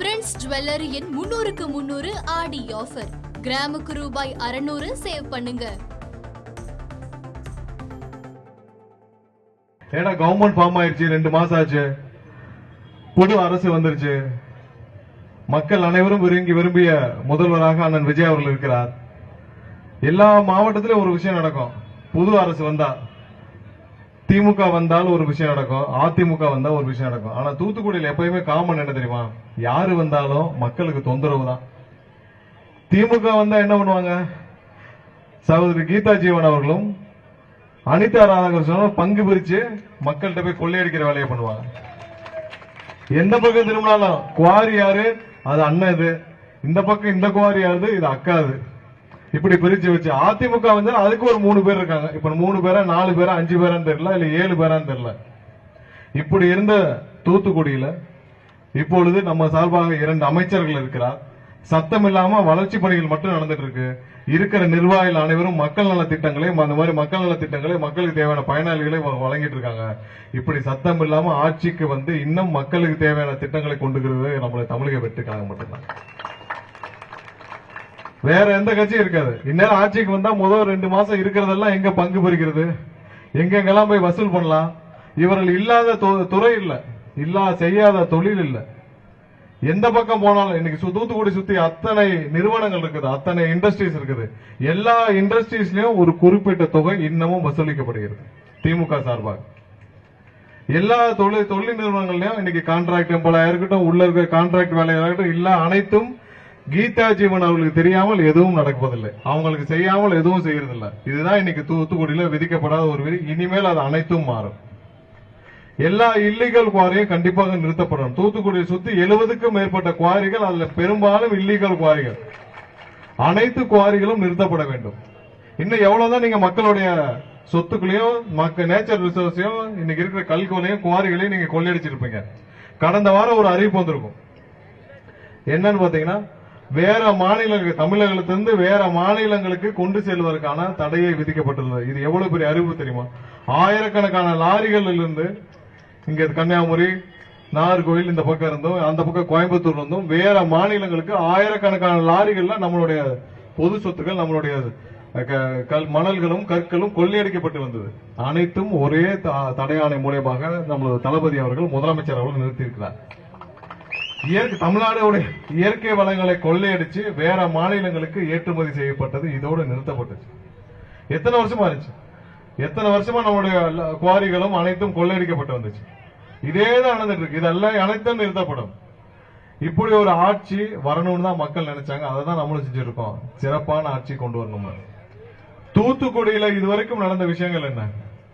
Prince ஜுவல்லரியின் 300க்கு 300 ஆடி offer. கிராமுக்கு ரூபாய் 600 சேவ் பண்ணுங்க. ஏன்னா கவர்மெண்ட் ஃபார்ம் ஆயிடுச்சு, 2 மாசம் ஆச்சு, புது அரசு வந்துருச்சு. மக்கள் அனைவரும் விரும்பிய முதல்வராக அண்ணன் விஜய் அவர்கள் இருக்கிறார். எல்லா மாவட்டத்திலும் ஒரு விஷயம் நடக்கும். புது அரசு வந்தா, திமுக வந்தாலும் ஒரு விஷயம் நடக்கும், அதிமுக வந்தா ஒரு விஷயம் நடக்கும். ஆனா தூத்துக்குடியில் எப்பயுமே காமன் என்ன தெரியுமா? யாரு வந்தாலும் மக்களுக்கு தொந்தரவு தான். திமுக வந்தா என்ன பண்ணுவாங்க? சகோதரி கீதா ஜீவன் அவர்களும் அனிதா ராதாகிருஷ்ணனும் பங்கு பிரிச்சு மக்கள்கிட்ட போய் கொள்ளையடிக்கிற வேலையை பண்ணுவாங்க. எந்த பக்கம் திரும்பினாலும் குவாரி யாரு, அது அண்ணன் இது, இந்த பக்கம் இந்த குவாரி யாரு, இது அக்காது, இப்படி பிரிச்சு வச்சு. அதிமுக வந்து அதுக்கு ஒரு 3 பேர் இருக்காங்க. இப்ப 3 பேரா 4 பேரா 5 பேரான்னு தெரியல, இல்ல 7 பேரான்னு தெரியல. இப்படி இருந்த தூத்துக்குடியில இப்பொழுது நம்ம சார்பாக 2 அமைச்சர்கள் இருக்கிறார். சத்தம் இல்லாம வளர்ச்சி பணிகள் மட்டும் நடந்துட்டு இருக்கு. இருக்கிற நிர்வாகிகள் அனைவரும் மக்கள் நல திட்டங்களை, அந்த மாதிரி மக்கள் நல திட்டங்களை, மக்களுக்கு தேவையான பயனாளிகளை வழங்கிட்டு இருக்காங்க. இப்படி சத்தம் இல்லாம ஆட்சிக்கு வந்து இன்னும் மக்களுக்கு தேவையான திட்டங்களை கொண்டுகிறது நம்மளுடைய தமிழக வெற்றிக்காக மட்டும்தான். வேற எந்த கட்சியும் இருக்காது. இந்நேரம் ஆட்சிக்கு வந்தா முதல் 2 மாசம் இருக்கிறதெல்லாம் எங்க பங்கு பெறுகிறது, எங்கெங்கெல்லாம் போய் வசூல் பண்ணலாம். இவர்கள் இல்லாத துறை இல்ல, செய்யாத தொழில் இல்ல. எந்த பக்கம் போனாலும் இன்னைக்கு தூத்துக்குடி சுத்தி அத்தனை நிறுவனங்கள் இருக்குது, அத்தனை இண்டஸ்ட்ரீஸ் இருக்குது. எல்லா இண்டஸ்ட்ரீஸ்லயும் ஒரு குறிப்பிட்ட தொகை இன்னமும் வசூலிக்கப்படுகிறது திமுக சார்பாக. எல்லா தொழில் நிறுவனங்கள்லயும் இன்னைக்கு கான்ட்ராக்ட் எம்பளாயா இருக்கட்டும், உள்ள இருக்க கான்ட்ராக்ட் வேலையா இருக்கட்டும், இல்ல அனைத்தும் கீதா ஜீவன் அவர்களுக்கு தெரியாமல் எதுவும் நடப்பதில்லை, அவங்களுக்கு செய்யாமல் எதுவும் செய்யறதில்லை. இதுதான் இன்னைக்கு தூத்துக்குடியில விதிக்கப்படாத ஒரு விதி. இனிமேல் அது அனைத்தும் மாறும். எல்லா இல்லீகல் குவாரியும் கண்டிப்பாக நிறுத்தப்படும். தூத்துக்குடியை சுத்தி 70க்கும் மேற்பட்ட குவாரிகள், அதுல பெரும்பாலும் இல்லீகல் குவாரிகள், அனைத்து குவாரிகளும் நிறுத்தப்பட வேண்டும். இன்னும் எவ்வளவுதான் நீங்க மக்களுடைய சொத்துக்களையும் நேச்சர் ரிசோர்ஸையும் இன்னைக்கு இருக்கிற கல்கோலையும் குவாரிகளையும் நீங்க கொள்ளையடிச்சிருப்பீங்க. கடந்த வாரம் ஒரு அறிவிப்பு வந்திருக்கும். என்னன்னு பாத்தீங்கன்னா, வேற மாநிலங்களுக்கு, தமிழகத்திலிருந்து வேற மாநிலங்களுக்கு கொண்டு செல்வதற்கான தடையை விதிக்கப்பட்டுள்ளது. இது எவ்வளவு பெரிய அறிவிப்பு தெரியுமா? ஆயிரக்கணக்கான லாரிகளில் இருந்து இங்க கன்னியாகுமரி, நாகர்கோவில் இந்த பக்கம் இருந்தும், அந்த பக்கம் கோயம்புத்தூர் இருந்தும் வேற மாநிலங்களுக்கு ஆயிரக்கணக்கான லாரிகள்ல நம்மளுடைய பொது சொத்துக்கள், நம்மளுடைய மணல்களும் கற்களும் கொள்ளையடிக்கப்பட்டு வந்தது. அனைத்தும் ஒரே தடையாணை மூலமாக நம்மளது தளபதி அவர்கள், முதலமைச்சர் அவர்கள் நிறுத்தியிருக்கிறார். தமிழ்நாடு இயற்கை வளங்களை கொள்ளையடிச்சு வேற மாநிலங்களுக்கு ஏற்றுமதி செய்யப்பட்டது இதோடு நிறுத்தப்பட்டுச்சு. எத்தனை வருஷமா இருந்துச்சு? எத்தனை வருஷமா நம்முடைய குவாரிகளும் அனைத்தும் கொள்ளையடிக்கப்பட்டு வந்துச்சு. இதேதான் நடந்துட்டு இருக்கு. இதெல்லாம் அனைத்தும் நிறுத்தப்படும். இப்படி ஒரு ஆட்சி வரணும்னு தான் மக்கள் நினைச்சாங்க. அதை தான் நம்மளும் செஞ்சிருக்கோம். சிறப்பான ஆட்சி கொண்டு வரணும். தூத்துக்குடியில இதுவரைக்கும் நடந்த விஷயங்கள் என்ன?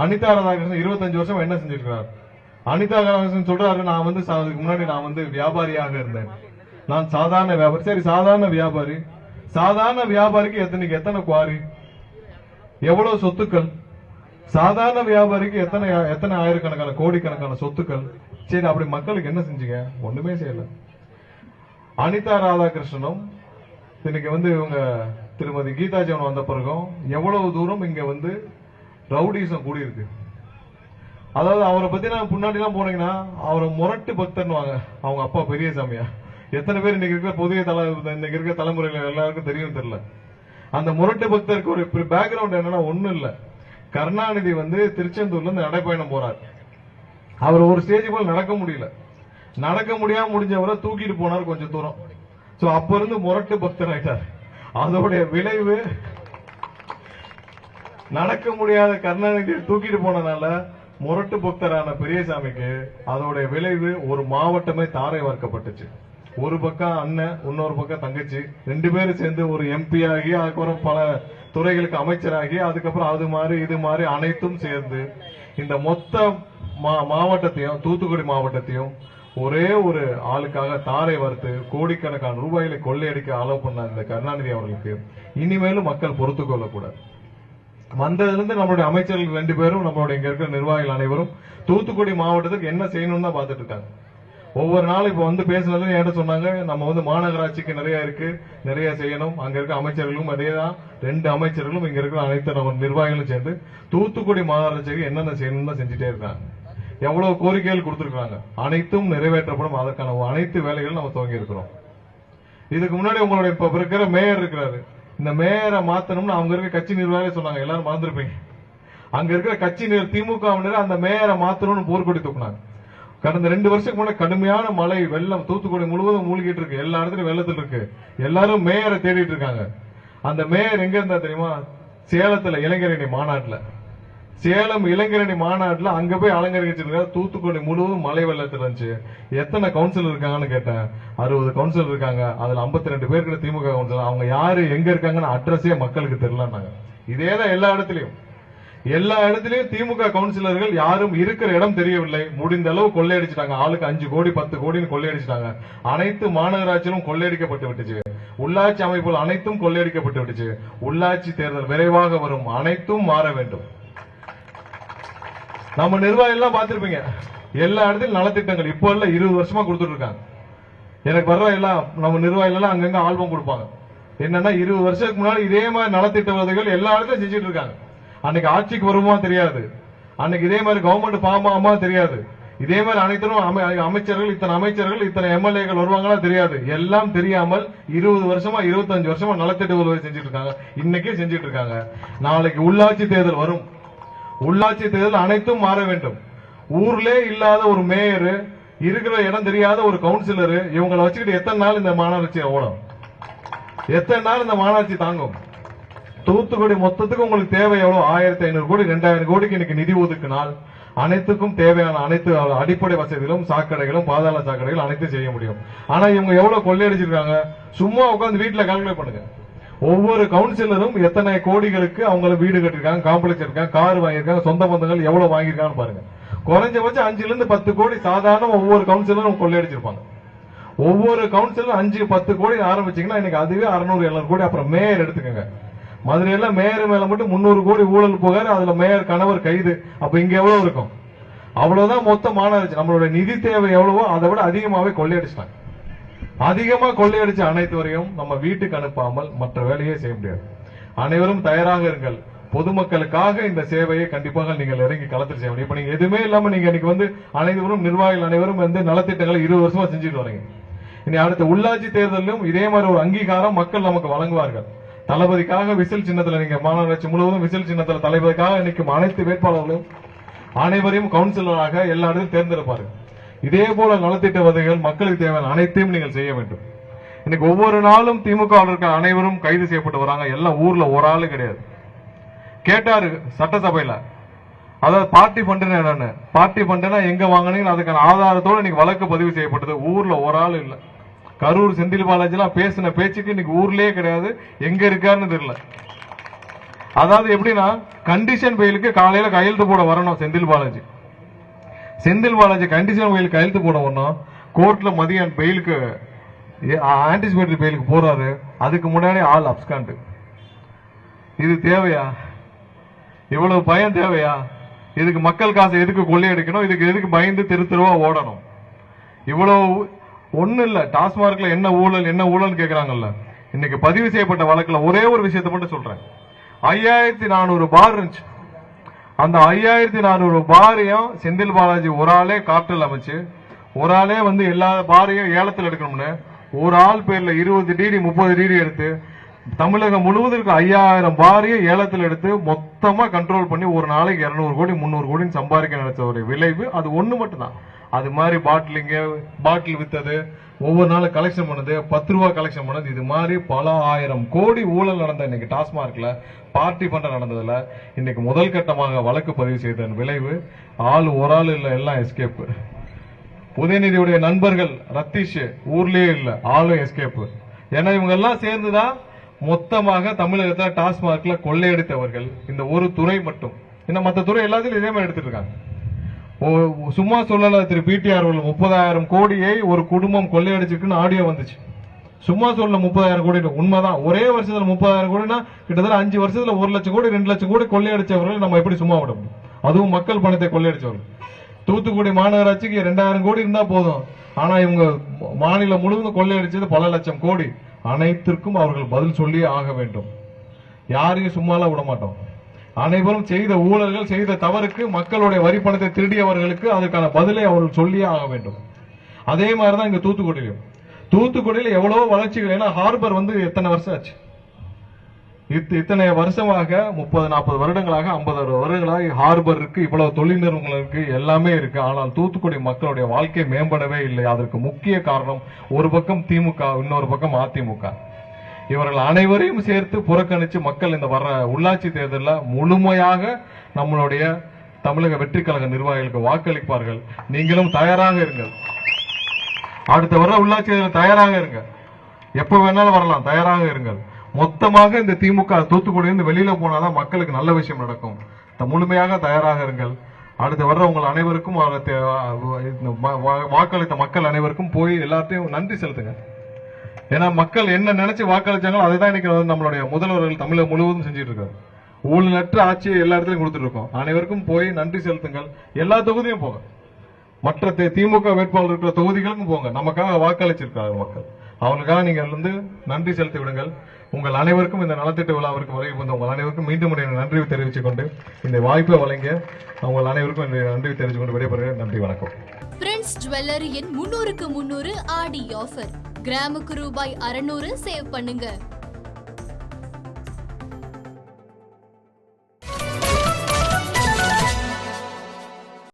அனிதா ராதாகிருஷ்ணன் 25 வருஷம் என்ன செஞ்சிருக்கிறார்? அனிதா ராதாகிருஷ்ணன் சொல்றாரு, நான் வந்து அதுக்கு முன்னாடி நான் வந்து வியாபாரியாக இருந்தேன், நான் சாதாரண வியாபாரி. சரி, சாதாரண வியாபாரிக்கு எத்தனை குவாரி, எவ்வளவு சொத்துக்கள்? சாதாரண வியாபாரிக்கு எத்தனை ஆயிரக்கணக்கான கோடிக்கணக்கான சொத்துக்கள். சரி, அப்படி மக்களுக்கு என்ன செஞ்சீங்க? ஒண்ணுமே செய்யல. அனிதா ராதாகிருஷ்ணனும் இன்னைக்கு வந்து இவங்க திருமதி கீதா ஜீவன் வந்த பிறகும் எவ்வளவு தூரம் இங்க வந்து ரவுடிசம் கூடியிருக்கு. அதாவது அவரை பத்தி நான் முன்னாடி எல்லாம் போனீங்கன்னா அவரை முரட்டு பக்தர்னுவாங்க. அவங்க அப்பா பெரியசாமியா, எத்தனை பேர் இன்னைக்கு இருக்கிற இன்னைக்கு இருக்கிற தலைமுறையில எல்லாருக்கும் தெரியும் தெரியல. அந்த முரட்டு பக்தருக்கு ஒரு பேக்ரவுண்ட் என்னன்னா, ஒண்ணும் இல்ல. கருணாநிதி வந்து திருச்செந்தூர்ல இருந்து நடைப்பயணம் போறார். அவர் ஒரு ஸ்டேஜ் போல நடக்க முடியாம முடிஞ்சவரை தூக்கிட்டு போனார் கொஞ்சம் தூரம். சோ அப்ப இருந்து முரட்டு பக்தர் ஆயிட்டார். அதோடைய விளைவு, நடக்க முடியாத கருணாநிதி தூக்கிட்டு போனனால முரட்டு பக்தரான பெரியசாமிக்கு அதோடைய விளைவு ஒரு மாவட்டமே தாரை வார்க்கப்பட்டுச்சு. ஒரு பக்கம் அண்ணன், இன்னொரு பக்கம் தங்கச்சி, 2 பேரும் சேர்ந்து ஒரு எம்பி ஆகி, அதுக்கப்புறம் பல துறைகளுக்கு அமைச்சராகி, அதுக்கப்புறம் அது மாதிரி இது மாதிரி அனைத்தும் சேர்ந்து இந்த மொத்த மாவட்டத்தையும், தூத்துக்குடி மாவட்டத்தையும் ஒரே ஒரு ஆளுக்காக தாரை வார்த்து கோடிக்கணக்கான ரூபாய்களை கொள்ளையடிக்க அளவு பண்ண இந்த கருணாநிதி அவர்களுக்கு இனிமேலும் மக்கள் பொறுத்துக் கொள்ளக்கூடாது. வந்ததிலிருந்து நம்மளுடைய அமைச்சர்கள் 2 பேரும், நம்மளுடைய இங்க இருக்கிற நிர்வாகிகள் அனைவரும் தூத்துக்குடி மாவட்டத்துக்கு என்ன செய்யணும்னு தான் பார்த்துட்டு இருக்காங்க. ஒவ்வொரு நாளும் இப்ப வந்து பேசுனது என்கிட்ட சொன்னாங்க, நம்ம வந்து மாநகராட்சிக்கு நிறைய இருக்கு, நிறைய செய்யணும். அங்க இருக்க அமைச்சர்களும் அதேதான், 2 அமைச்சர்களும் இங்க இருக்கிற அனைத்து நம்ம நிர்வாகிகளும் சேர்ந்து தூத்துக்குடி மாநகராட்சிக்கு என்னென்ன செய்யணும்னு தான் செஞ்சுட்டே இருக்காங்க. எவ்வளவு கோரிக்கைகள் கொடுத்திருக்காங்க, அனைத்தும் நிறைவேற்றப்படும். அதற்கான அனைத்து வேலைகளும் நம்ம துவங்கி இருக்கிறோம். இதுக்கு முன்னாடி உங்களுடைய இப்ப இருக்கிற மேயர் இருக்கிறாரு, இந்த மேயரை மாத்தணும்னு அவங்க இருக்க கட்சி நிர்வாகிகள் சொன்னாங்க, எல்லாரும் மறந்துருப்பீங்க. அங்க இருக்கிற கட்சி திமுக அந்த மேயரை மாத்தணும்னு போர்க்கொடி தூக்குனாங்க. கடந்த 2 வருஷத்துக்கு முன்னாடி கடுமையான மழை வெள்ளம் தூத்துக்குடி முழுவதும் மூழ்கிட்டு இருக்கு, எல்லா இடத்துலயும் வெள்ளத்தில் இருக்கு. எல்லாரும் மேயரை தேடிட்டு இருக்காங்க. அந்த மேயர் எங்க இருந்தா தெரியுமா? சேலத்துல இளைஞரணி மாநாட்டுல, சேலம் இளைஞரணி மாநாட்டுல அங்க போய் அலங்கரிச்சிருக்காரு. தூத்துக்குடி முழுவதும் மழை வெள்ளத்தில் இருந்துச்சு. எத்தனை கவுன்சிலர் இருக்காங்கன்னு கேட்டேன். 60 கவுன்சிலர் இருக்காங்க. அதுல 52 பேர் இருக்கிற திமுக கவுன்சிலர். அவங்க யாரு எங்க இருக்காங்கன்னு அட்ரஸே மக்களுக்கு தெரியலன்னாங்க. இதேதான் எல்லா இடத்துலயும் திமுக கவுன்சிலர்கள் யாரும் இருக்கிற இடம் தெரியவில்லை. முடிந்த அளவு கொள்ளையடிச்சிட்டாங்க. ஆளுக்கு 5 கோடி 10 கோடின்னு கொள்ளையடிச்சிட்டாங்க. அனைத்து மாநகராட்சியிலும் கொள்ளையடிக்கப்பட்டு விட்டுச்சு. உள்ளாட்சி அமைப்புகள் அனைத்தும் கொள்ளையடிக்கப்பட்டு விட்டுச்சு. உள்ளாட்சி தேர்தல் விரைவாக வரும், அனைத்தும் மாற வேண்டும். நம்ம நிர்வாகம் எல்லாம் பார்த்திருப்பீங்க, எல்லா இடத்திலும் நலத்திட்டங்கள் இப்ப இல்ல 20 வருஷமா கொடுத்துட்டு இருக்காங்க. எனக்கு வர்ற எல்லாம் நம்ம நிர்வாகிகள் எல்லாம் அங்கங்க ஆல்பம் கொடுப்பாங்க. என்னன்னா 20 வருஷத்துக்கு முன்னாடி இதே மாதிரி நலத்திட்ட உதவிகள் எல்லா இடத்துலயும் செஞ்சுட்டு இருக்காங்க. அன்னைக்கு ஆட்சிக்கு வருமா தெரியாது, அன்னைக்கு இதே மாதிரி கவர்மெண்ட் பாமா தெரியாது, இதே மாதிரி அனைத்தும் அமைச்சர்கள் இத்தனை எம்எல்ஏக்கள் வருவாங்களா தெரியாது. எல்லாம் தெரியாமல் 20 வருஷமா 25 வருஷமா நலத்திட்ட உதவி செஞ்சுட்டு இருக்காங்க. இன்னைக்கே செஞ்சுட்டு இருக்காங்க. நாளைக்கு உள்ளாட்சி தேர்தல் வரும். உள்ளாட்சி தேர்தல் அனைத்தும் மாற வேண்டும். ஊர்லே இல்லாத ஒரு மேயர், இருக்கிற இடம் தெரியாத ஒரு கவுன்சிலர், இவங்களை வச்சுக்கிட்டு எத்தனை நாள் இந்த மாநகராட்சி ஓடும்? எத்தனை நாள் இந்த மாநகராட்சி தாங்கும்? தூத்துக்குடி மொத்தத்துக்கு உங்களுக்கு தேவை எவ்வளவு? 1500 கோடி 2000 கோடிக்கு இன்னைக்கு நிதி ஒதுக்கினால் அனைத்துக்கும் தேவையான அனைத்து அடிப்படை வசதிகளும், சாக்கடைகளும், பாதாள சாக்கடைகள் அனைத்தும் செய்ய முடியும். ஆனா இவங்க எவ்வளவு கொள்ளையடிச்சிருக்காங்க? சும்மா உட்காந்து வீட்டுல கால்குலேட் பண்ணுங்க. ஒவ்வொரு கவுன்சிலரும் எத்தனை கோடிகளுக்கு அவங்க வீடு கட்டிருக்காங்க, காம்ப்ளெக்ஸ் இருக்காங்க, கார் வாங்கியிருக்காங்க, சொந்த பந்தங்கள் எவ்வளவு வாங்கியிருக்கான்னு பாருங்க. குறைஞ்சபட்சம் 5 இருந்து 10 கோடி சாதாரண ஒவ்வொரு கவுன்சிலரும் கொள்ளையடிச்சிருப்பாங்க. ஒவ்வொரு கவுன்சிலரும் 5-10 கோடி ஆரம்பிச்சீங்கன்னா இன்னைக்கு அதுவே 600-700 கோடி. அப்புறம் மேயர் எடுத்துக்கங்க. மதுரையில மேயர் மேல மட்டும் 300 கோடி ஊழல் போகாரு. அதுல மேயர் கணவர் கைது. அப்ப இங்க எவ்வளவு இருக்கும்? அவ்வளவுதான் மொத்த மாநகராட்சி. நம்மளுடைய நிதி தேவை எவ்வளவோ அதை விட அதிகமாவே கொள்ளையடிச்சிட்டாங்க. அதிகமா கொள்ளையடிச்ச அனைத்து வரையும் நம்ம வீட்டுக்கு அனுப்பாமல் மற்ற வேலையே செய்ய முடியாது. அனைவரும் தயாராக இருங்கள். பொதுமக்களுக்காக இந்த சேவையை கண்டிப்பாக நீங்கள் இறங்கி களத்தில் செய்ய முடியும். இப்ப நீங்க எதுவுமே இல்லாம நீங்க இன்னைக்கு அனைவரும் நிர்வாகிகள் அனைவரும் நலத்திட்டங்களை 20 வருஷமா செஞ்சுட்டு வரீங்க. இனி அடுத்த உள்ளாட்சி தேர்தலிலும் இதே மாதிரி ஒரு அங்கீகாரம் மக்கள் நமக்கு வழங்குவார்கள். தளபதிக்காக விசில் சின்னத்துல நீங்க மாநகராட்சி முழுவதும் விசில் சின்னத்துல தளபதிக்காக நிற்கும் அனைத்து வேட்பாளர்களும் அனைவரையும் கவுன்சிலராக எல்லா இடத்தையும் தேர்ந்தெடுப்பார்கள். இதே போல நலத்திட்ட உதவிகள் மக்களுக்கு தேவையான அனைத்தையும் நீங்கள் செய்ய வேண்டும். இன்னைக்கு ஒவ்வொரு நாளும் திமுக அனைவரும் கைது செய்யப்பட்டு வராங்க. எல்லாம் ஊர்ல ஒரு ஆளு கிடையாது. கேட்டாரு சட்டசபையில, அதாவது பார்ட்டி ஃபண்டுன்னு என்னன்னு, பார்ட்டி ஃபண்டுனா எங்க வாங்கினீங்க அதுக்கான ஆதாரத்தோட இன்னைக்கு வழக்கு பதிவு செய்யப்பட்டது. ஊர்ல ஒரு ஆள் இல்ல. கரூர் செந்தில் பாலாஜி எல்லாம் பேசின பேச்சுக்கு இன்னைக்கு ஊர்லயே கிடையாது, எங்க இருக்காருன்னு தெரியல. அதாவது எப்படின்னா கண்டிஷன் பெயிலுக்கு காலையில கையெழுத்து போட வரணும் செந்தில் பாலாஜி கண்டிஷன் பெயிலுக்கு கையெழுத்து போட வரணும். கோர்ட்ல மதியம் பெயிலுக்கு ஆன்டிசிபேட்டரி பெயிலுக்கு போறாரு. அதுக்கு முன்னாடி ஆள் அப்ஸ்காண்ட். இது தேவையா? இவ்வளவு பயம் தேவையா? இதுக்கு மக்கள் காசை எதுக்கு கொள்ளையடிக்கணும்? இதுக்கு எதுக்கு பயந்து தெருவா ஓடணும்? இவ்வளவு ஒண்ணு இல்ல. டாஸ்மார்க்ல என்ன ஊழல் கேக்குறாங்கல்ல. இன்னைக்கு பதிவு செய்யப்பட்ட வழக்குல ஒரே ஒரு விஷயத்தை மட்டும் சொல்றேன். 5400 பார் இருந்துச்சு. அந்த 5400 பாரையும் செந்தில் பாலாஜி ஒரு ஆளே கார்டல் அமைச்சு, ஒரு ஆளே எல்லா பாரையும் ஏலத்தில் எடுக்கணும்னு ஒரு ஆள் பேர்ல 20 டிடி 30 டிடி எடுத்து தமிழகம் முழுவதற்கு 5000 பாரையும் ஏலத்தில் எடுத்து மொத்தமா கண்ட்ரோல் பண்ணி ஒரு நாளைக்கு 200 கோடி 300 கோடி சம்பாதிக்க நினைச்ச ஒரு விளைவு அது ஒண்ணு மட்டும் தான். அது மாதிரி பாட்டில் வித்தது, ஒவ்வொரு நாளும் கலெக்ஷன் பண்ணது, 10 ரூபாய் கலெக்ஷன் பண்ணது, இது மாதிரி பல 1000 கோடி ஊழல் நடந்த இன்னைக்கு டாஸ்மார்க்ல பார்ட்டி பண்ற நடந்ததுல இன்னைக்கு முதல் கட்டமாக வழக்கு பதிவு செய்ததன் விளைவு ஒரு ஆள் இல்ல, எல்லாம் எஸ்கேப். உதயநிதியுடைய நண்பர்கள் ரத்தீஷ் ஊர்லயே இல்ல, ஆளும் எஸ்கேப். ஏன்னா இவங்க எல்லாம் சேர்ந்துதான் மொத்தமாக தமிழகத்தில் டாஸ்மார்க்ல கொள்ளையடித்தவர்கள் இந்த ஒரு துறை மட்டும். இன்னும் மற்ற துறை எல்லாத்திலும் இதே மாதிரி எடுத்துட்டு இருக்காங்க. சும்மா சொல்லல திரு பிடிஆர் 30,000 கோடியை ஒரு குடும்பம் கொள்ளையடிச்சிருக்குன்னு ஆடியோ வந்துச்சு. சும்மா சொல்ல 30,000 கோடி உண்மைதான். ஒரே வருஷத்துல 30,000 கோடினா கிட்டத்தட்ட 5 வருஷத்துல 1 லட்சம் கோடி 2 லட்சம் கோடி கொள்ளையடிச்சவர்கள் நம்ம எப்படி சும்மா விட முடியும்? அதுவும் மக்கள் பணத்தை கொள்ளையடிச்சவர்கள். தூத்துக்குடி மாநகராட்சிக்கு 2000 கோடி இருந்தா போதும். ஆனா இவங்க மாநிலம் முழுவதும் கொள்ளையடிச்சது பல லட்சம் கோடி. அனைத்திற்கும் அவர்கள் பதில் சொல்லியே ஆக வேண்டும். யாரையும் சும்மாலாம் விட மாட்டோம். அனைவரும் செய்த ஊழல்கள், செய்த தவறுக்கு, மக்களுடைய வரி பணத்தை திருடியவர்களுக்கு அதற்கான பதிலை அவர்கள் சொல்லியே ஆக வேண்டும். அதே மாதிரிதான் இங்க தூத்துக்குடியில் எவ்வளவோ வளர்ச்சிகள். ஏன்னா ஹார்பர் எத்தனை வருஷம் ஆச்சு? இத்தனை வருஷமாக 30-40 வருடங்களாக 50 வருடங்களாக ஹார்பர் இருக்கு, இவ்வளவு தொழில் நிறுவனங்கள் இருக்கு, எல்லாமே இருக்கு. ஆனால் தூத்துக்குடி மக்களுடைய வாழ்க்கை மேம்படவே இல்லை. அதற்கு முக்கிய காரணம் ஒரு பக்கம் திமுக, இன்னொரு பக்கம் அதிமுக. இவர்கள் அனைவரையும் சேர்த்து புறக்கணிச்சு மக்கள் இந்த வர்ற உள்ளாட்சி தேர்தலில் முழுமையாக நம்மளுடைய தமிழக வெற்றி கழக நிர்வாகிகளுக்கு வாக்களிப்பார்கள். நீங்களும் தயாராக இருங்கள். அடுத்த வர உள்ளாட்சி தேர்தல் தயாராக இருங்க. எப்ப வேணாலும் வரலாம், தயாராக இருங்கள். மொத்தமாக இந்த திமுக தூத்துக்குடியிலிருந்து வெளியில போனாதான் மக்களுக்கு நல்ல விஷயம் நடக்கும். முழுமையாக தயாராக இருங்கள். அடுத்து வர்ற உங்கள் அனைவருக்கும், வாக்களித்த மக்கள் அனைவருக்கும் போய் எல்லாத்தையும் நன்றி செலுத்துங்க. ஏன்னா மக்கள் என்ன நினைச்சு வாக்களிச்சாங்களோ அதுதான் இன்னைக்கு நம்மளுடைய முதல்வர்கள் தமிழகம் முழுவதும் செஞ்சுட்டு இருக்காரு. ஊழலற்ற ஆட்சியை எல்லா இடத்துலையும் கொடுத்துட்டு இருக்கோம். அனைவருக்கும் போய் நன்றி செலுத்துங்கள். எல்லா தொகுதியும் போங்க, மற்ற திமுக வேட்பாளர் இருக்கிற தொகுதிகளுக்கும் போங்க. நமக்காக வாக்களிச்சிருக்காங்க மக்கள், அவங்களுக்காக நீங்க நன்றி செலுத்தி விடுங்கள். உங்கள் அனைவருக்கும் இந்த நலத்திட்ட விழாவிற்கு வருகை வந்த உங்கள் அனைவருக்கும் மீண்டும் நன்றி தெரிவித்துக் கொண்டு இந்த வாய்ப்பை வழங்கிய உங்கள் அனைவருக்கும் நன்றி தெரிவித்துக் கொண்டு விடைபெறுகிறேன். நன்றி, வணக்கம். பிரின்ஸ் ஜுவல்லரியின் 300க்கு 300 ஆடி ஆஃபர். கிராமுக்கு ரூபாய் 600 சேவ் பண்ணுங்க.